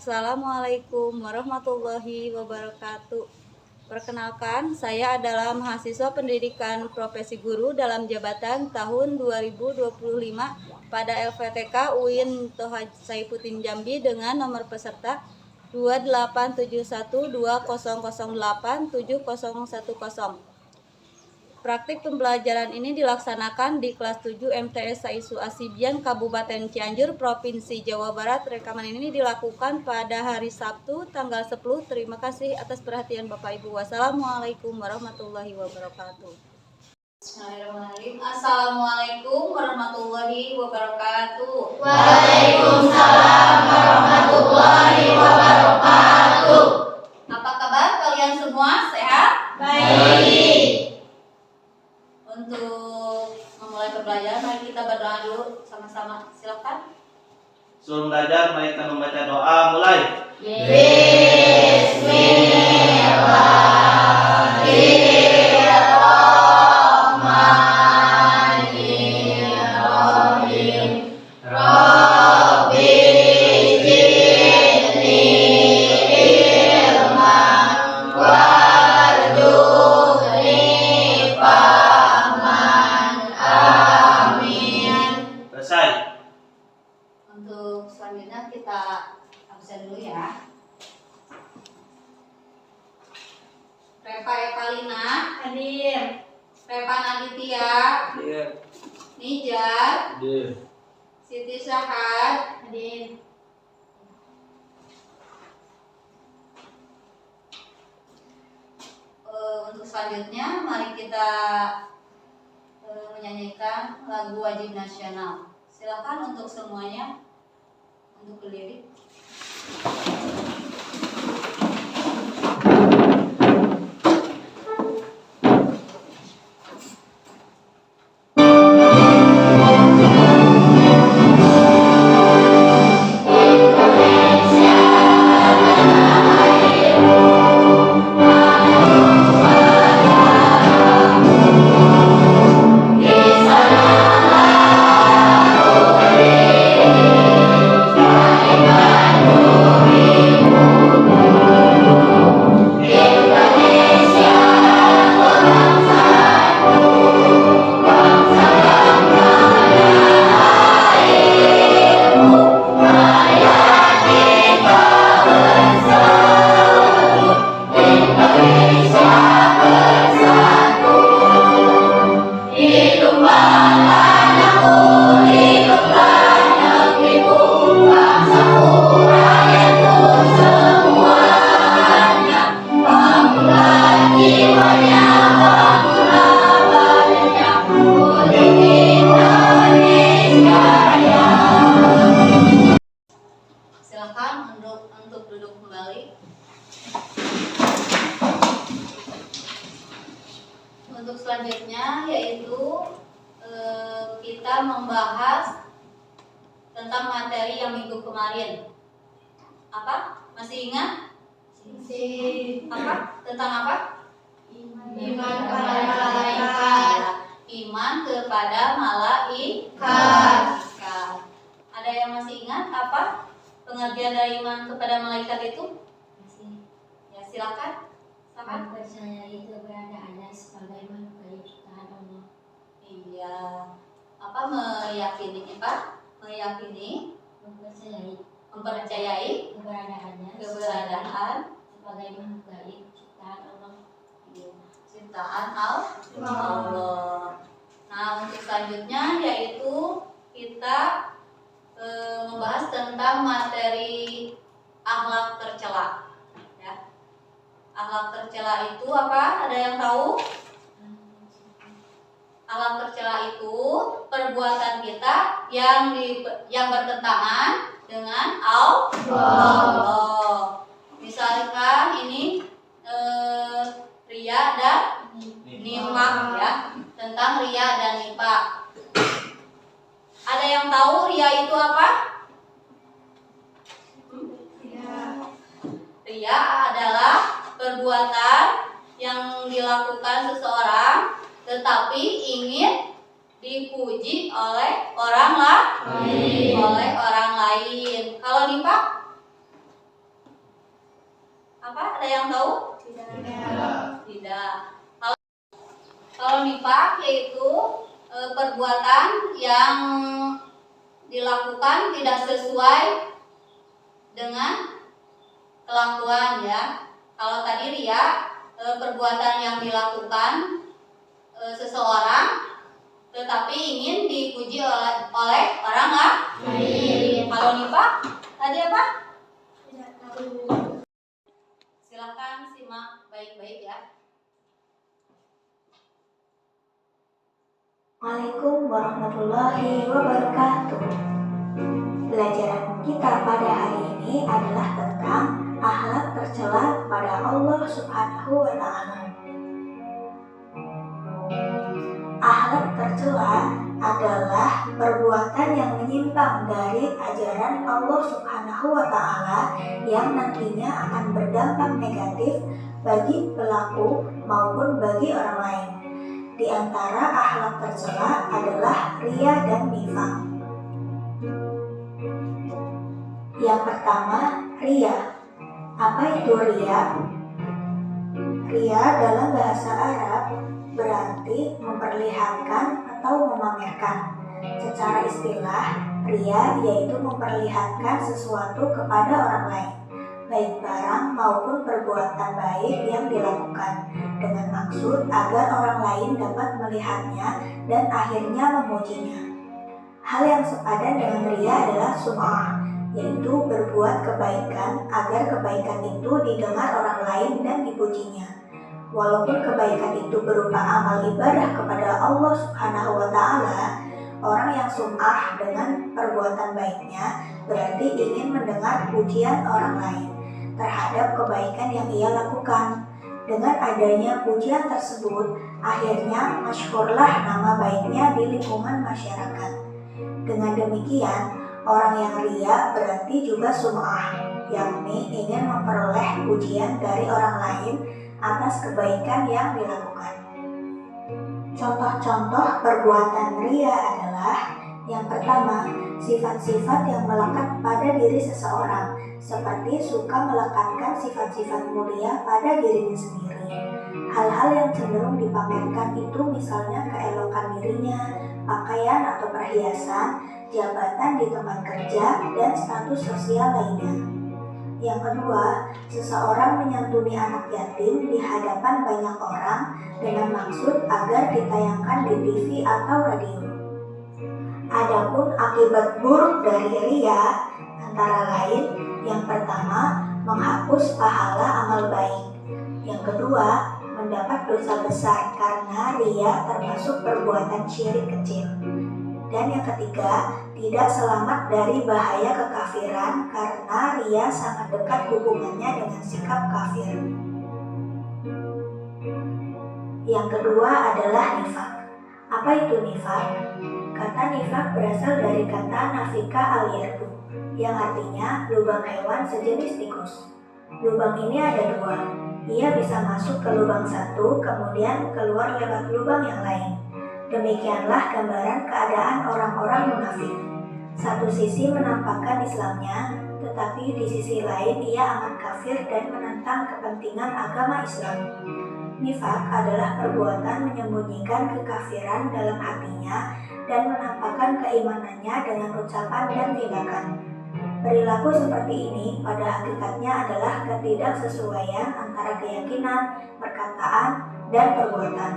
Assalamualaikum warahmatullahi wabarakatuh. Perkenalkan, saya adalah mahasiswa pendidikan profesi guru dalam jabatan tahun 2025 pada LVTK UIN Toha Saifuddin Jambi dengan nomor peserta 287120087010. Praktik pembelajaran ini dilaksanakan di kelas 7 MTS Saisu Asibian Kabupaten Cianjur, Provinsi Jawa Barat. Rekaman ini dilakukan pada hari Sabtu tanggal 10. Terima kasih atas perhatian Bapak Ibu. Wassalamualaikum warahmatullahi wabarakatuh. Bismillahirrahmanirrahim. Assalamualaikum warahmatullahi wabarakatuh. Waalaikumsalam warahmatullahi wabarakatuh. Apa kabar kalian semua? Sehat? Baik. Untuk memulai pembelajaran, mari kita berdoa dulu sama-sama. Silakan. Sebelum belajar, mari kita membaca doa. Mulai. Bismillahirrahmanirrahim. Rabbi zidni ilman warzuqni fahman. Amin. Selesai. Untuk selanjutnya kita absen dulu ya. Repa Evalina Hadir. Repan Aditya, Hadir. Nijar, Hadir. Siti Syahad, Hadir. Untuk selanjutnya mari kita menyanyikan lagu wajib nasional. Silakan untuk semuanya untuk berdiri. Silakan untuk duduk kembali. Untuk selanjutnya yaitu kita membahas tentang materi yang minggu kemarin. Apa? Masih ingat? Apa? Tentang apa? Iman kepada malaikat. Iman kepada malaikat. Ada yang masih ingat apa pengertian dari iman kepada malaikat itu? Ya, silakan. Mempercayai keberadaannya sebagai makhluk ciptaan Allah. Iya. Apa meyakini apa? Meyakini, mempercayai keberadaannya keberadaan sebagai makhluk ciptaan Allah. ciptaan Allah. Nah, untuk selanjutnya yaitu kita membahas tentang materi akhlak tercela. Ya. Akhlak tercela itu apa? Ada yang tahu? Akhlak tercela itu perbuatan kita yang bertentangan dengan Allah. Misalkan ini ria dan nifaq ya, tentang ria dan nifaq. Ada yang tahu ria itu apa? Ria adalah perbuatan yang dilakukan seseorang tetapi ingin dipuji oleh orang lain. Kalau nifaq Ada yang tahu? Tidak. Kalau nifaq yaitu perbuatan yang dilakukan tidak sesuai dengan kelakuan ya. Kalau tadi riya perbuatan yang dilakukan seseorang tetapi ingin dipuji oleh orang lain. Kalau nifaq tadi apa? Silakan simak baik-baik ya. Assalamualaikum warahmatullahi wabarakatuh. Pelajaran kita pada hari ini adalah tentang akhlak tercela pada Allah Subhanahu wa Ta'ala. Akhlak tercela adalah perbuatan yang menyimpang dari ajaran Allah Subhanahu wa Ta'ala yang nantinya akan berdampak negatif bagi pelaku maupun bagi orang lain. Di antara akhlak tercela adalah riya dan nifaq. Yang pertama, riya. Apa itu riya? Riya dalam bahasa Arab berarti memperlihatkan atau memamerkan. Secara istilah, riya yaitu memperlihatkan sesuatu kepada orang lain, baik barang maupun perbuatan baik yang dilakukan, dengan maksud agar orang lain dapat melihatnya dan akhirnya memujinya. Hal yang sepadan dengan riya adalah sum'ah, yaitu berbuat kebaikan agar kebaikan itu didengar orang lain dan dipujinya. Walaupun kebaikan itu berupa amal ibadah kepada Allah Subhanahu wa Ta'ala, orang yang sum'ah dengan perbuatan baiknya berarti ingin mendengar pujian orang lain terhadap kebaikan yang ia lakukan. Dengan adanya pujian tersebut, akhirnya masyhurlah nama baiknya di lingkungan masyarakat. Dengan demikian, orang yang riya berarti juga sum'ah, yakni ingin memperoleh pujian dari orang lain atas kebaikan yang dilakukan. Contoh-contoh perbuatan riya adalah: yang pertama, sifat-sifat yang melekat pada diri seseorang, seperti suka melekatkan sifat-sifat mulia pada dirinya sendiri. Hal-hal yang cenderung dipamerkan itu misalnya keelokan dirinya, pakaian atau perhiasan, jabatan di tempat kerja, dan status sosial lainnya. Yang kedua, seseorang menyantuni anak yatim di hadapan banyak orang dengan maksud agar ditayangkan di TV atau radio. Adapun akibat buruk dari riya antara lain: yang pertama, menghapus pahala amal baik. Yang kedua, mendapat dosa besar karena riya termasuk perbuatan syirik kecil. Dan yang ketiga, tidak selamat dari bahaya kekafiran karena riya sangat dekat hubungannya dengan sikap kafir. Yang kedua adalah nifaq. Apa itu nifaq? Kata nifaq berasal dari kata nafika al-yardu, yang artinya lubang hewan sejenis tikus. Lubang ini ada dua. Ia bisa masuk ke lubang satu, kemudian keluar lewat lubang yang lain. Demikianlah gambaran keadaan orang-orang munafik. Satu sisi menampakkan Islamnya, tetapi di sisi lain ia amat kafir dan menentang kepentingan agama Islam. Nifaq adalah perbuatan menyembunyikan kekafiran dalam hatinya dan menampakkan keimanannya dengan ucapan dan tindakan. Perilaku seperti ini pada hakikatnya adalah ketidaksesuaian antara keyakinan, perkataan, dan perbuatan.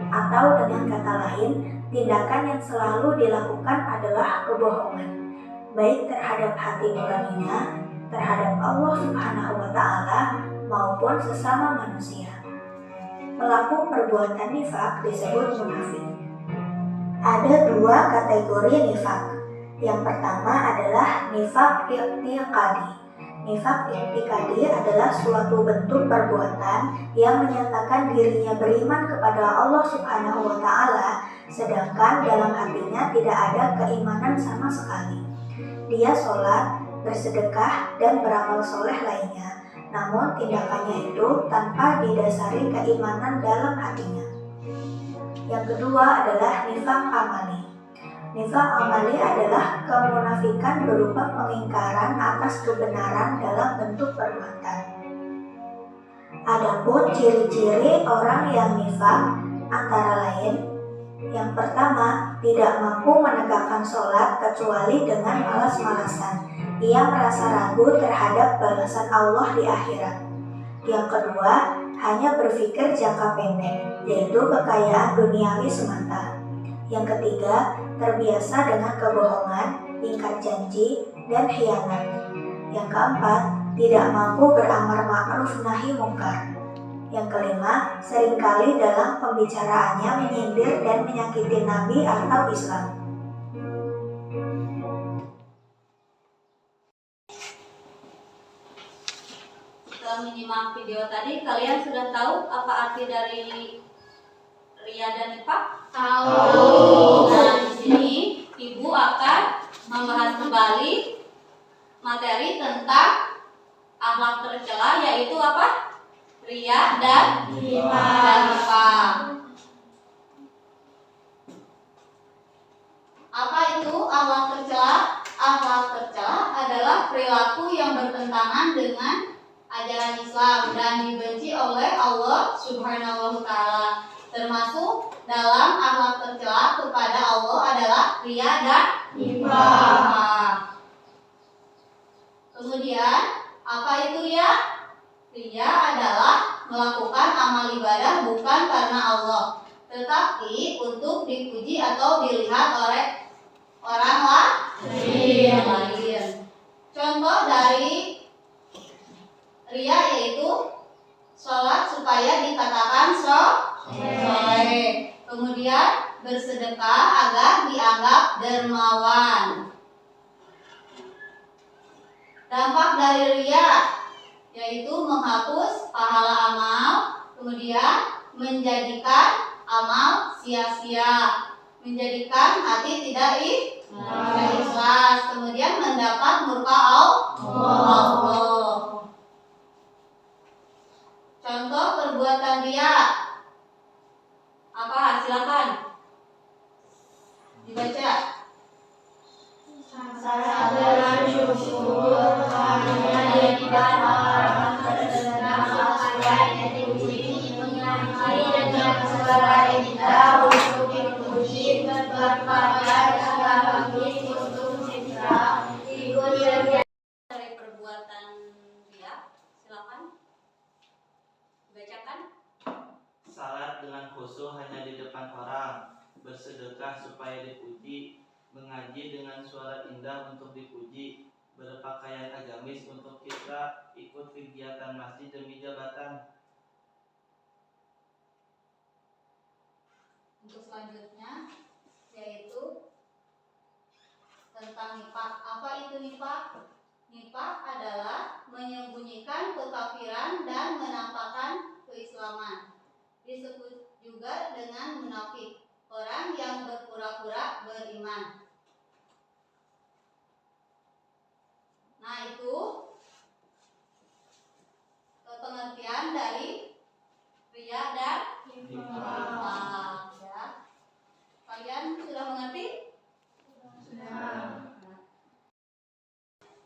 Atau dengan kata lain, tindakan yang selalu dilakukan adalah kebohongan, baik terhadap hati nuraninya, terhadap Allah Subhanahu wa Ta'ala, maupun sesama manusia. Pelaku perbuatan nifaq disebut munafik. Ada dua kategori nifaq. Yang pertama adalah nifaq i'tiqadi. Nifaq i'tiqadi adalah suatu bentuk perbuatan yang menyatakan dirinya beriman kepada Allah Subhanahu wa Ta'ala, sedangkan dalam hatinya tidak ada keimanan sama sekali. Dia sholat, bersedekah, dan beramal soleh lainnya, namun tindakannya itu tanpa didasari keimanan dalam hatinya. Yang kedua adalah nifaq amali. Nifaq amali adalah kemunafikan berupa pengingkaran atas kebenaran dalam bentuk perbuatan. Adapun ciri-ciri orang yang nifak antara lain: yang pertama, tidak mampu menegakkan sholat kecuali dengan malas-malasan. Ia merasa ragu terhadap balasan Allah di akhirat. Yang kedua, hanya berpikir jangka pendek, yaitu kekayaan duniawi semata. Yang ketiga, terbiasa dengan kebohongan, ingkar janji, dan khianat. Yang keempat, tidak mampu beramar ma'ruf nahi mungkar. Yang kelima, seringkali dalam pembicaraannya menyindir dan menyakiti Nabi atau Islam. Setelah menyimak video tadi, kalian sudah tahu apa arti dari ria dan nifak? Tahu. Nah, di sini Ibu akan membahas kembali materi tentang akhlak tercela, yaitu apa? Ria dan nifak. Apa itu akhlak tercela? Akhlak tercela adalah perilaku yang bertentangan dengan ajaran Islam dan dibenci oleh Allah Subhanahu wa Ta'ala. Termasuk dalam akhlak tercela kepada Allah adalah ria dan nifak. Kemudian, apa itu ria? Ria adalah melakukan amal ibadah bukan karena Allah, tetapi untuk dipuji atau dilihat oleh orang lain. Contoh dari ria yaitu sholat supaya dikatakan soleh. Kemudian bersedekah agar dianggap dermawan. Dampak dari ria yaitu menghapus pahala amal, kemudian menjadikan amal sia-sia, menjadikan hati tidak ikhlas, kemudian mendapat murka Allah. Contoh perbuatan ria apa? Silakan dibaca. Salah syukur hanya dibaca supaya dipuji, menyanyi dengan suara indah untuk dipuji, berbagai bagus untuk citra. Dari perbuatan ria, silakan dibacakan. Salat dengan khusyuk hanya di depan orang, bersedekah supaya dipuji, mengaji dengan suara indah untuk dipuji, berpakaian agamis untuk kita, ikut kegiatan masjid demi jabatan. Untuk selanjutnya yaitu tentang nifak. Apa itu nifak? Nifak adalah menyembunyikan kekafiran dan menampakkan keislaman. Disebut juga dengan munafik, orang yang berpura-pura beriman. Nah, itu pengertian dari ria dan nifak. Ya. Kalian sudah mengerti? Sudah.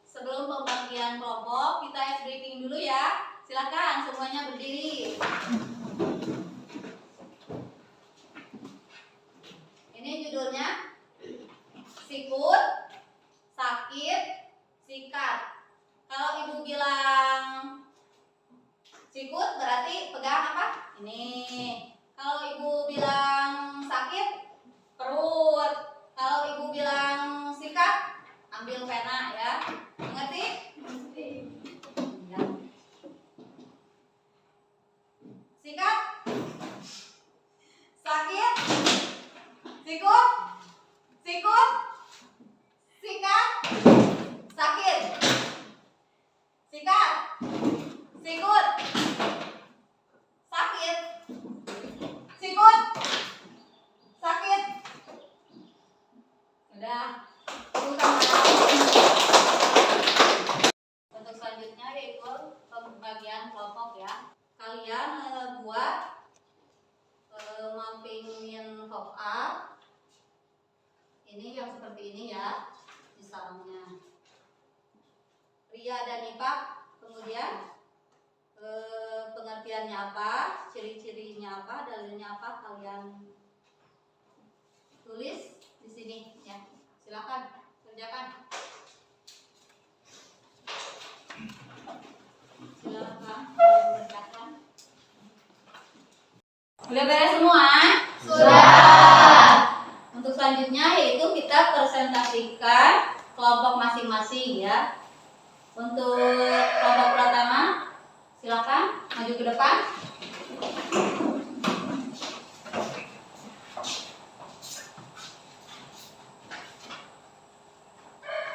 Sebelum pembagian kelompok, kita ice breaking dulu ya. Silakan semuanya berdiri. Ini judulnya sikut, sakit, sikat. Kalau ibu bilang sikut berarti pegang apa? Ini. Kalau ibu bilang sakit, perut. Kalau ibu bilang sikat, ambil pena ya. Mengerti? Ya. Sikat, sakit, sikut, sikut, sikat, sakit, sikat, sikut, sakit, sikut, sakit. Udah. Untuk selanjutnya yaitu pembagian kelompok ya. Kalian buat mappingin hop up. Ini yang seperti ini ya misalnya. Ria dan nifak, kemudian pengertiannya apa, ciri-cirinya apa, dalilnya apa, kalian tulis di sini ya. Silakan kerjakan. Silakan kerjakan. Udah beres semua? Sudah. Untuk selanjutnya yaitu kita presentasikan kelompok masing-masing ya. Untuk kelompok pertama, silakan maju ke depan.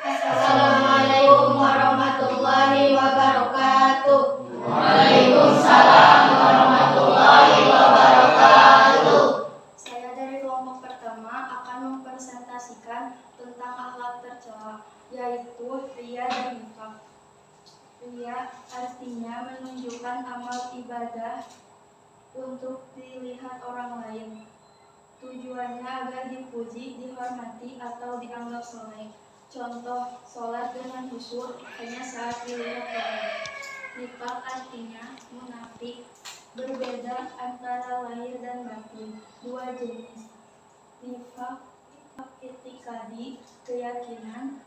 Assalamualaikum warahmatullahi wabarakatuh. Waalaikumsalam warahmatullahi wabarakatuh. Saya dari kelompok pertama akan mempresentasikan tentang akhlak tercela, yaitu riya dan nifaq. Riya artinya menunjukkan amal ibadah untuk dilihat orang lain. Tujuannya agar dipuji, dihormati, atau dianggap soleh. Contoh, sholat dengan khusyuk hanya saat dilihat orang. Nifaq artinya munafik, berbeda antara lahir dan batin, dua jenis. Nifaq itikadi, keyakinan,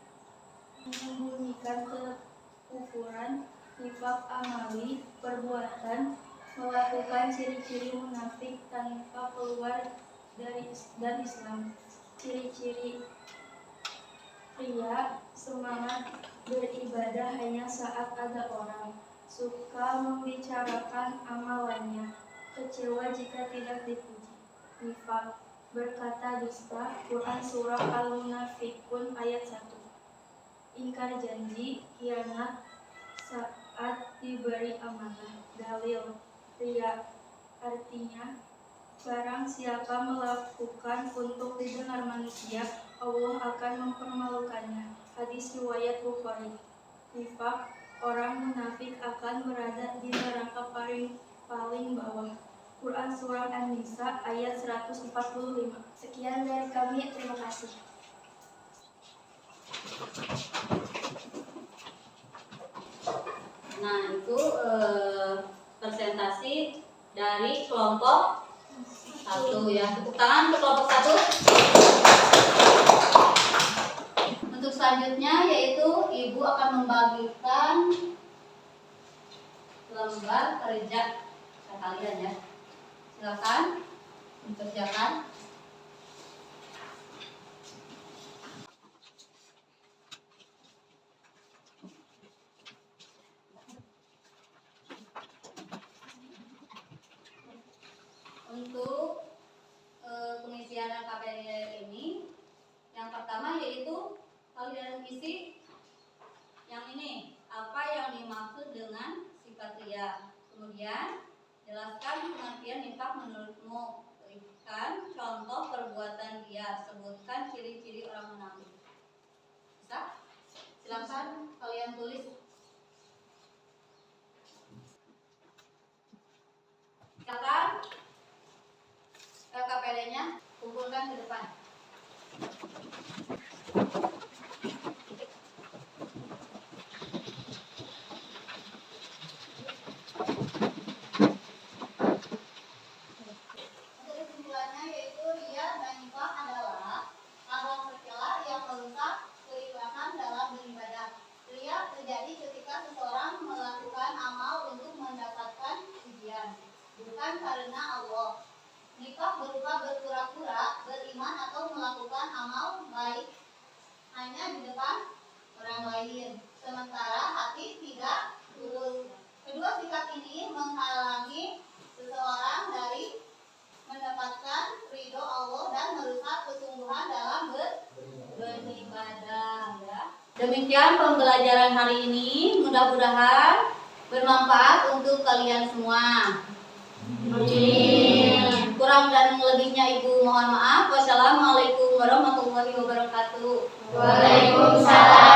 menyembunyikan kekufuran. Nifaq amali, perbuatan, melakukan ciri-ciri munafik tanpa keluar dari Islam. Ciri-ciri riya, semangat beribadah hanya saat ada orang, suka membicarakan amalannya, kecewa jika tidak dipuji. Nifaq, berkata dusta, Quran Surah Al-Munafikun ayat 1. Ingkar janji, khianat saat diberi amanah. Dalil, riya artinya barang siapa melakukan untuk didengar manusia, Allah akan mempermalukannya. Hadis riwayat Bukhari. Nifaq, orang munafik akan berada di neraka paling bawah. Quran Surah An-Nisa ayat 145. Sekian dari kami, terima kasih. Nah, itu presentasi dari kelompok 1 ya. Tepuk tangan untuk kelompok 1. Untuk selanjutnya yaitu Ibu akan membagikan lembar kerja kalian ya. Silakan dikerjakan. Untuk pengisian KPR ini, yang pertama yaitu kalian isi yang ini, apa yang dimaksud dengan sifat riya. Kemudian jelaskan pengertian nifaq menurutmu. Berikan contoh perbuatan riya. Sebutkan ciri-ciri orang munafik. Bisa? Silakan kalian tulis. Silakan KPD-nya kumpulkan ke depan. Untuk kesimpulannya yaitu riya dan nifaq adalah akhlak tercela yang merusak keikhlasan dalam beribadah. Riya terjadi ketika seseorang melakukan amal untuk mendapatkan pujian, bukan karena Allah. Nifaq berupa berpura-pura beriman atau melakukan amal baik hanya di depan orang lain, sementara hati tidak tulus. Kedua sikap ini menghalangi seseorang dari mendapatkan ridho Allah dan merusak kesungguhan dalam beribadah. Ya. Demikian pembelajaran hari ini, mudah-mudahan bermanfaat untuk kalian semua. Kurang dan lebihnya Ibu mohon maaf. Wassalamualaikum warahmatullahi wabarakatuh. Waalaikumsalam.